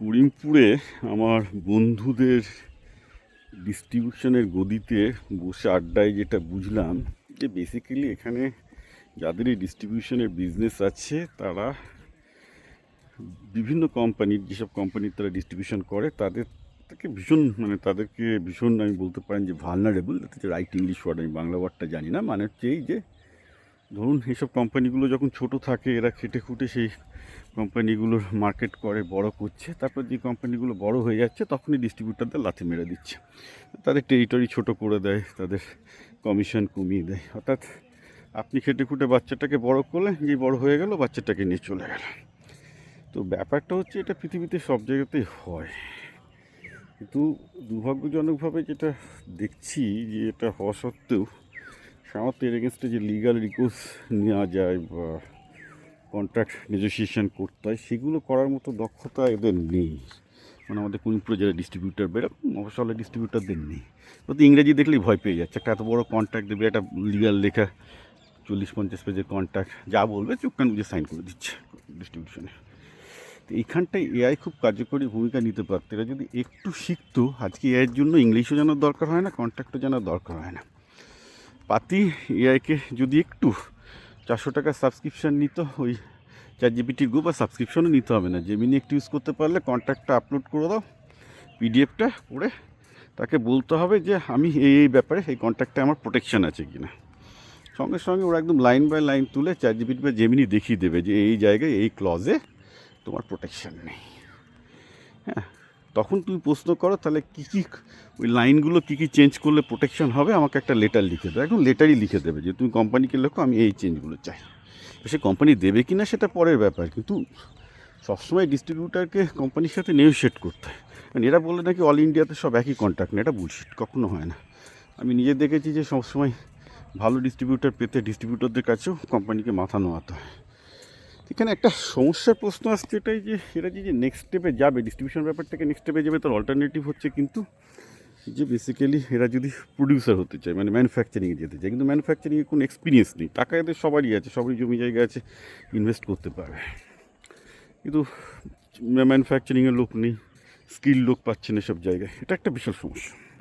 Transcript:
করিমপুরে আমার বন্ধুদের ডিস্ট্রিবিউশনের গদিতে বসে আড্ডায় যেটা বুঝলাম যে বেসিক্যালি এখানে যাদের এই ডিস্ট্রিবিউশনের বিজনেস আছে তারা বিভিন্ন কোম্পানির, যেসব কোম্পানির তারা ডিস্ট্রিবিউশন করে তাদেরকে ভীষণ আমি বলতে পারেন যে ভালনারেবল। হচ্ছে রাইট ইংলিশ ওয়ার্ড, আমি বাংলা ওয়ার্ডটা জানি না। মানে হচ্ছে এই যে ধরুন এইসব কোম্পানিগুলো যখন ছোট থাকে এরা খেটে খুঁটে সেই কোম্পানিগুলোর মার্কেট করে বড় করছে, তারপর যে কোম্পানিগুলো বড় হয়ে যাচ্ছে তখনই ডিস্ট্রিবিউটারদের লাথি মেরে দিচ্ছে, তাদের টেরিটরি ছোট করে দেয়, তাদের কমিশন কমিয়ে দেয়। অর্থাৎ আপনি খেটে খুঁটে বাচ্চাটাকে বড় করলেন, যে বড় হয়ে গেল বাচ্চাটাকে নিয়ে চলে গেল। তো ব্যাপারটা হচ্ছে এটা পৃথিবীতে সব জায়গাতেই হয়, কিন্তু দুর্ভাগ্যজনকভাবে যেটা দেখছি যে এটা হওয়া সত্ত্বেও সাধারণত এর এগেনস্টে যে লিগাল রিকোর্স নেওয়া যায় বা কন্ট্রাক্ট নেগোসিয়েশন করতে হয়, সেগুলো করার মতো দক্ষতা এদের নেই। মানে আমাদের করিমপুরে যারা ডিস্ট্রিবিউটার বা এরকম মফস্বলের ডিস্ট্রিবিউটারদের নেই। তো ইংরেজি দেখলেই ভয় পেয়ে যাচ্ছে, একটা এত বড় কন্ট্রাক্ট দেবে, একটা লিগাল লেখা 40-50 পেজের কন্ট্রাক্ট, যা বলবে চুপ কান বুঝে সাইন করে দিচ্ছে ডিস্ট্রিবিউশনে। তো এইখানটায় এআই খুব কার্যকরী ভূমিকা নিতে পারত। এরা যদি একটু শিখতো, আজকে এআইয়ের জন্য ইংলিশও জানার দরকার হয় না, কন্ট্রাক্টও জানার দরকার হয় না। পাতি এআইকে যদি একটু 400 টাকার সাবস্ক্রিপশান নিত, ওই চ্যাটজিপিটির গ্রুপ, আর সাবস্ক্রিপশনও নিতে হবে না, জেমিনি একটু ইউজ করতে পারলে কন্ট্রাক্টটা আপলোড করে দাও, পিডিএফটা পড়ে তাকে বলতে হবে যে আমি এই ব্যাপারে এই কন্ট্রাক্টে আমার প্রোটেকশান আছে কি না। সঙ্গে সঙ্গে ওরা একদম লাইন বাই লাইন তুলে চ্যাটজিপিটি বা জেমিনি দেখিয়ে দেবে যে এই জায়গায় এই ক্লজে তোমার প্রোটেকশান নেই। হ্যাঁ, তখন তুমি প্রশ্ন করো তাহলে কী কী ওই লাইনগুলো কী কী চেঞ্জ করলে প্রোটেকশান হবে, আমাকে একটা লেটার লিখে দেবে, একদম লেটারই লিখে দেবে যে তুমি কোম্পানিকে লেখো আমি এই চেঞ্জগুলো চাই। সে কোম্পানি দেবে কি না সেটা পরের ব্যাপার, কিন্তু সবসময় ডিস্ট্রিবিউটারকে কোম্পানির সাথে নেগোশিয়েট করতে হয়। কারণ এরা বলে নাকি অল ইন্ডিয়াতে সব একই কন্ট্রাক্ট, না, এটা বুলশিট, কখনো হয় না। আমি নিজে দেখেছি যে সবসময় ভালো ডিস্ট্রিবিউটার পেতে ডিস্ট্রিবিউটারদের কাছেও কোম্পানিকে মাথা নোয়াতে হয়। এখানে একটা সমস্যার প্রশ্ন আসছে, এটাই যে এরা যে নেক্সট স্টেপে যাবে, ডিস্ট্রিবিউশন ব্যাপারটাকে নেক্সট স্টেপে যাবে, তার অল্টারনেটিভ হচ্ছে কিন্তু যে বেসিক্যালি এরা যদি প্রডিউসার হতে চায়, মানে ম্যানুফ্যাকচারিংয়ে যেতে চায়, কিন্তু ম্যানুফ্যাকচারিংয়ে কোনো এক্সপিরিয়েন্স নেই, টাকা এদের সবারই আছে, সবারই জমি জায়গা আছে, ইনভেস্ট করতে পারবে, কিন্তু ম্যানুফ্যাকচারিংয়ের লোক নেই, স্কিল লোক পাচ্ছে না সব জায়গায়। এটা একটা বিশাল সমস্যা।